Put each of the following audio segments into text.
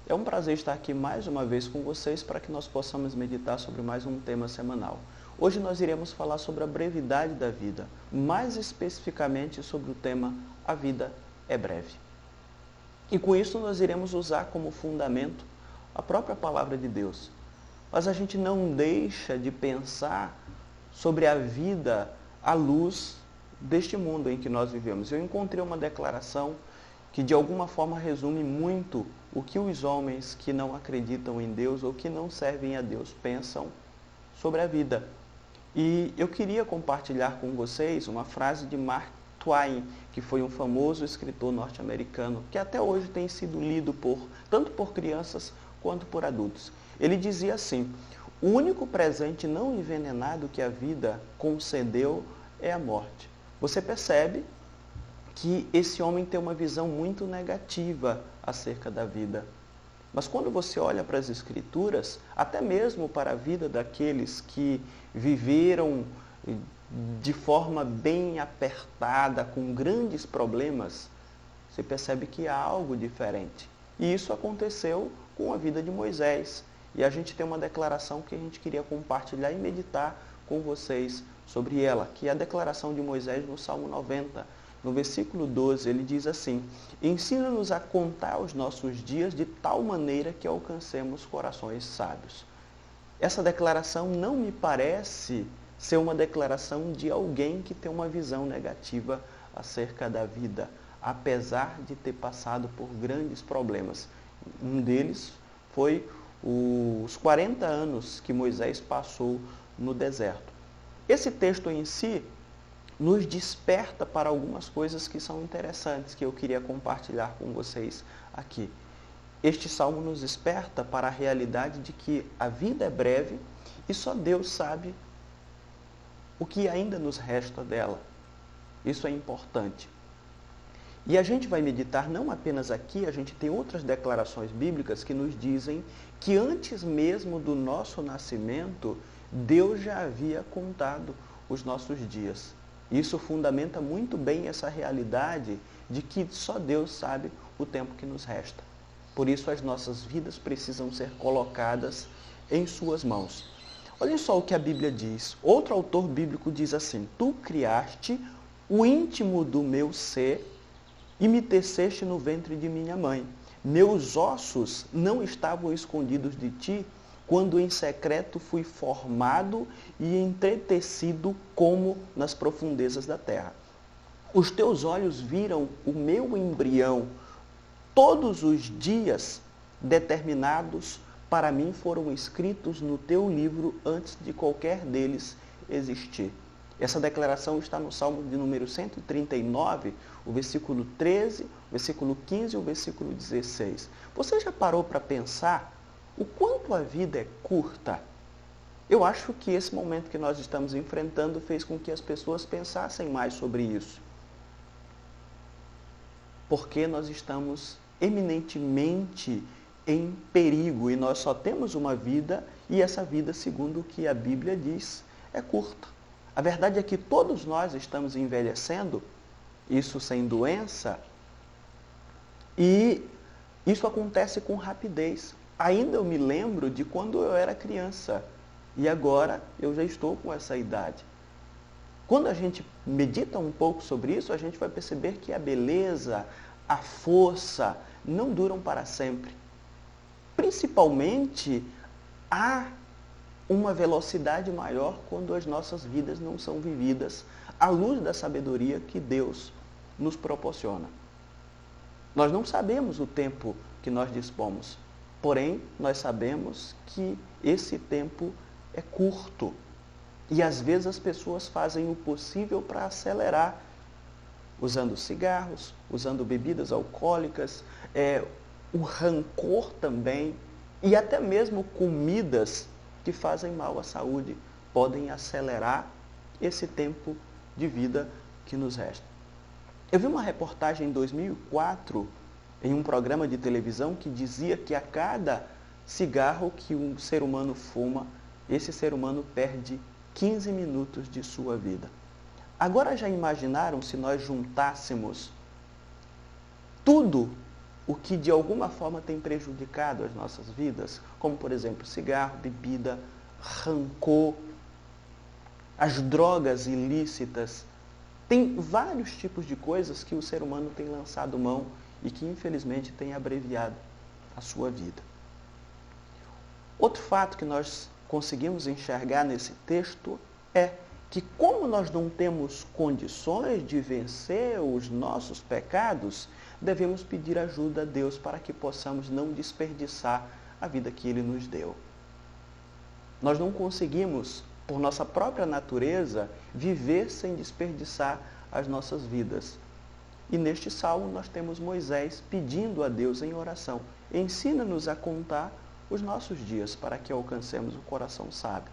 É um prazer estar aqui mais uma vez com vocês para que nós possamos meditar sobre mais um tema semanal. Hoje nós iremos falar sobre a brevidade da vida, mais especificamente sobre o tema A Vida é Breve. E com isso nós iremos usar como fundamento a própria palavra de Deus. Mas a gente não deixa de pensar sobre a vida à luz deste mundo em que nós vivemos. Eu encontrei uma declaração que de alguma forma resume muito o que os homens que não acreditam em Deus ou que não servem a Deus pensam sobre a vida. E eu queria compartilhar com vocês uma frase de Mark Twain, que foi um famoso escritor norte-americano, que até hoje tem sido lido tanto por crianças quanto por adultos. Ele dizia assim: o único presente não envenenado que a vida concedeu é a morte. Você percebe que esse homem tem uma visão muito negativa acerca da vida. Mas quando você olha para as Escrituras, até mesmo para a vida daqueles que viveram de forma bem apertada, com grandes problemas, você percebe que há algo diferente. E isso aconteceu com a vida de Moisés. E a gente tem uma declaração que a gente queria compartilhar e meditar com vocês sobre ela, que é a declaração de Moisés no Salmo 90. No versículo 12, ele diz assim: ensina-nos a contar os nossos dias de tal maneira que alcancemos corações sábios. Essa declaração não me parece ser uma declaração de alguém que tem uma visão negativa acerca da vida, apesar de ter passado por grandes problemas. Um deles foi os 40 anos que Moisés passou no deserto. Esse texto em si nos desperta para algumas coisas que são interessantes, que eu queria compartilhar com vocês aqui. Este salmo nos desperta para a realidade de que a vida é breve e só Deus sabe o que ainda nos resta dela. Isso é importante. E a gente vai meditar não apenas aqui, a gente tem outras declarações bíblicas que nos dizem que antes mesmo do nosso nascimento, Deus já havia contado os nossos dias. Isso fundamenta muito bem essa realidade de que só Deus sabe o tempo que nos resta. Por isso as nossas vidas precisam ser colocadas em suas mãos. Olhem só o que a Bíblia diz. Outro autor bíblico diz assim: tu criaste o íntimo do meu ser e me teceste no ventre de minha mãe. Meus ossos não estavam escondidos de ti, quando em secreto fui formado e entretecido como nas profundezas da terra. Os teus olhos viram o meu embrião. Todos os dias determinados para mim foram escritos no teu livro antes de qualquer deles existir. Essa declaração está no Salmo de número 139, o versículo 13, o versículo 15 e o versículo 16. Você já parou para pensar o quanto a vida é curta? Eu acho que esse momento que nós estamos enfrentando fez com que as pessoas pensassem mais sobre isso. Porque nós estamos eminentemente em perigo e nós só temos uma vida e essa vida, segundo o que a Bíblia diz, é curta. A verdade é que todos nós estamos envelhecendo, isso sem doença, e isso acontece com rapidez. Ainda eu me lembro de quando eu era criança e agora eu já estou com essa idade. Quando a gente medita um pouco sobre isso, a gente vai perceber que a beleza, a força não duram para sempre. Principalmente, há uma velocidade maior quando as nossas vidas não são vividas à luz da sabedoria que Deus nos proporciona. Nós não sabemos o tempo que nós dispomos, porém, nós sabemos que esse tempo é curto. E às vezes as pessoas fazem o possível para acelerar, usando cigarros, usando bebidas alcoólicas, o rancor também, e até mesmo comidas que fazem mal à saúde, podem acelerar esse tempo de vida que nos resta. Eu vi uma reportagem em 2004, em um programa de televisão, que dizia que a cada cigarro que um ser humano fuma, esse ser humano perde 15 minutos de sua vida. Agora já imaginaram se nós juntássemos tudo o que de alguma forma tem prejudicado as nossas vidas, como por exemplo cigarro, bebida, rancor, as drogas ilícitas. Tem vários tipos de coisas que o ser humano tem lançado mão e que infelizmente tem abreviado a sua vida. Outro fato que nós conseguimos enxergar nesse texto é que, como nós não temos condições de vencer os nossos pecados, devemos pedir ajuda a Deus para que possamos não desperdiçar a vida que Ele nos deu. Nós não conseguimos, por nossa própria natureza, viver sem desperdiçar as nossas vidas. E neste salmo nós temos Moisés pedindo a Deus em oração: ensina-nos a contar os nossos dias para que alcancemos o coração sábio.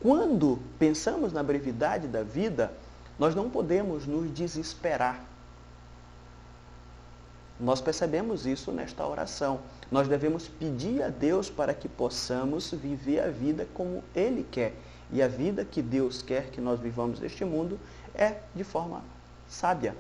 Quando pensamos na brevidade da vida, nós não podemos nos desesperar. Nós percebemos isso nesta oração. Nós devemos pedir a Deus para que possamos viver a vida como Ele quer. E a vida que Deus quer que nós vivamos neste mundo é de forma sábia.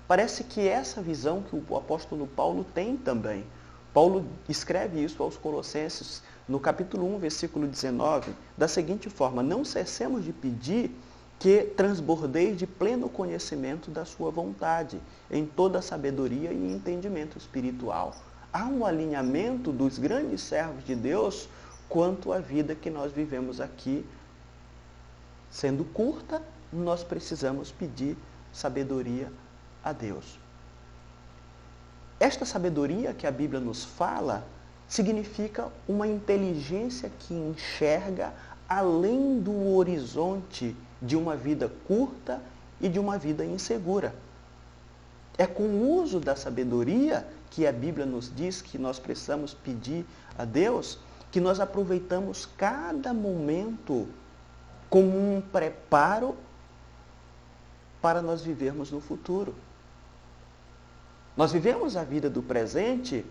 Parece que essa visão que o apóstolo Paulo tem também. Paulo escreve isso aos Colossenses, no capítulo 1, versículo 19, da seguinte forma: não cessemos de pedir que transbordeis de pleno conhecimento da sua vontade, em toda sabedoria e entendimento espiritual. Há um alinhamento dos grandes servos de Deus quanto à vida que nós vivemos aqui. Sendo curta, nós precisamos pedir sabedoria a Deus. Esta sabedoria que a Bíblia nos fala significa uma inteligência que enxerga além do horizonte de uma vida curta e de uma vida insegura. É com o uso da sabedoria que a Bíblia nos diz que nós precisamos pedir a Deus, que nós aproveitamos cada momento como um preparo para nós vivermos no futuro. Nós vivemos a vida do presente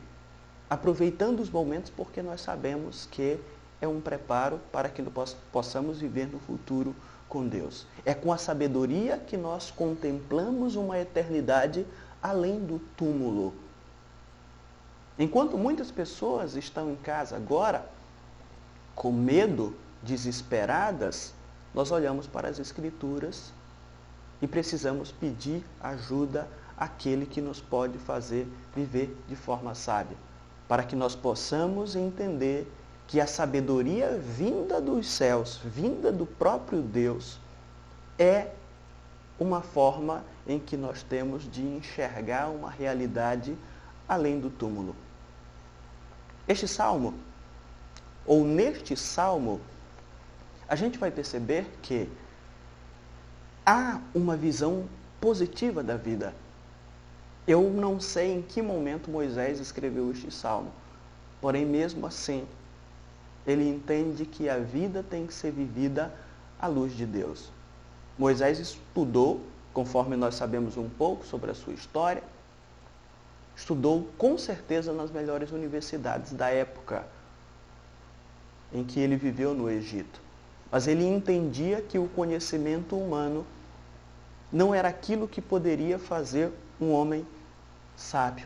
aproveitando os momentos porque nós sabemos que é um preparo para que nós possamos viver no futuro com Deus. É com a sabedoria que nós contemplamos uma eternidade além do túmulo. Enquanto muitas pessoas estão em casa agora, com medo, desesperadas, nós olhamos para as Escrituras e precisamos pedir ajuda àquele que nos pode fazer viver de forma sábia, para que nós possamos entender que a sabedoria vinda dos céus, vinda do próprio Deus, é uma forma em que nós temos de enxergar uma realidade além do túmulo. Este salmo, ou neste salmo, a gente vai perceber que há uma visão positiva da vida. Eu não sei em que momento Moisés escreveu este salmo, porém, mesmo assim, ele entende que a vida tem que ser vivida à luz de Deus. Moisés estudou, conforme nós sabemos um pouco sobre a sua história, estudou com certeza nas melhores universidades da época em que ele viveu no Egito. Mas ele entendia que o conhecimento humano não era aquilo que poderia fazer um homem sábio.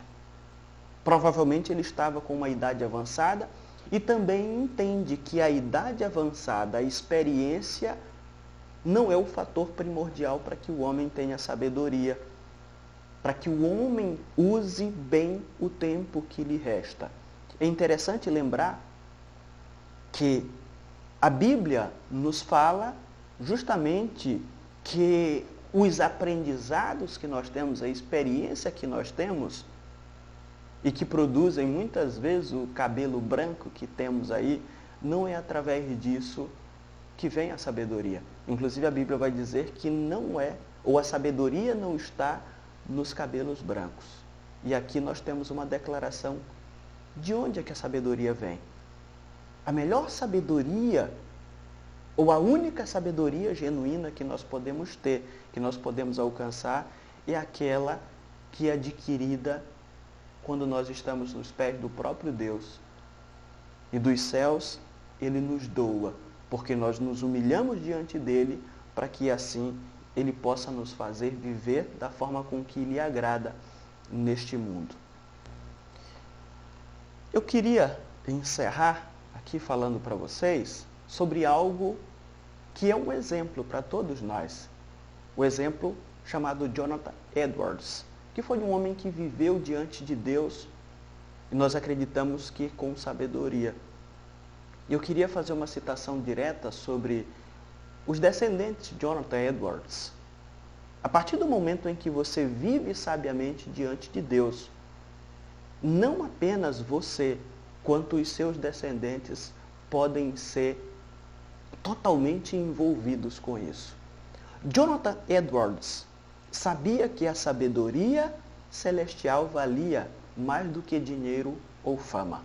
Provavelmente ele estava com uma idade avançada e também entende que a idade avançada, a experiência, não é o fator primordial para que o homem tenha sabedoria, para que o homem use bem o tempo que lhe resta. É interessante lembrar que a Bíblia nos fala justamente que os aprendizados que nós temos, a experiência que nós temos, e que produzem muitas vezes o cabelo branco que temos aí, não é através disso que vem a sabedoria. Inclusive a Bíblia vai dizer que não é, ou a sabedoria não está nos cabelos brancos. E aqui nós temos uma declaração de onde é que a sabedoria vem. A melhor sabedoria, ou a única sabedoria genuína que nós podemos ter, que nós podemos alcançar, é aquela que é adquirida quando nós estamos nos pés do próprio Deus. E dos céus Ele nos doa, porque nós nos humilhamos diante dEle, para que assim Ele possa nos fazer viver da forma com que lhe agrada. neste mundo. Eu queria encerrar aqui falando para vocês sobre algo que é um exemplo para todos nós. O exemplo chamado Jonathan Edwards, que foi um homem que viveu diante de Deus e nós acreditamos que com sabedoria. Eu queria fazer uma citação direta sobre os descendentes de Jonathan Edwards. A partir do momento em que você vive sabiamente diante de Deus, não apenas você, quanto os seus descendentes podem ser totalmente envolvidos com isso. Jonathan Edwards sabia que a sabedoria celestial valia mais do que dinheiro ou fama.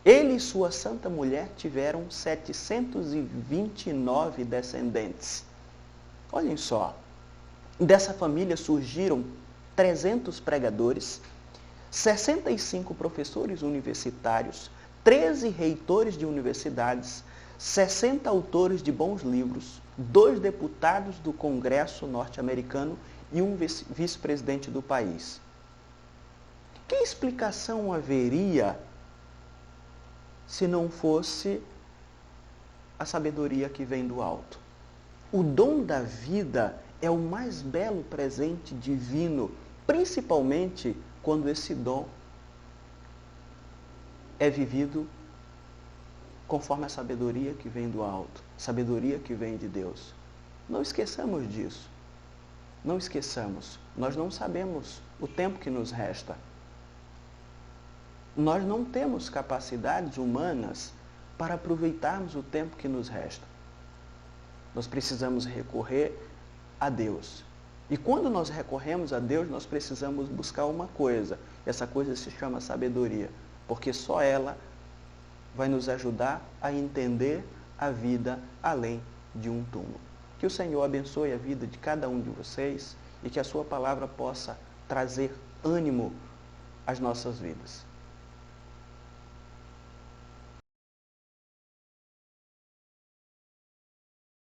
Ele e sua santa mulher tiveram 729 descendentes. Olhem só, dessa família surgiram 300 pregadores, 65 professores universitários, 13 reitores de universidades, 60 autores de bons livros, 2 deputados do Congresso norte-americano e um vice-presidente do país. Que explicação haveria se não fosse a sabedoria que vem do alto? O dom da vida é o mais belo presente divino, principalmente quando esse dom é vivido conforme a sabedoria que vem do alto, sabedoria que vem de Deus. Não esqueçamos disso. Não esqueçamos. Nós não sabemos o tempo que nos resta. Nós não temos capacidades humanas para aproveitarmos o tempo que nos resta. Nós precisamos recorrer a Deus. E quando nós recorremos a Deus, nós precisamos buscar uma coisa. Essa coisa se chama sabedoria, porque só ela vai nos ajudar a entender a vida além de um túmulo. Que o Senhor abençoe a vida de cada um de vocês e que a sua palavra possa trazer ânimo às nossas vidas.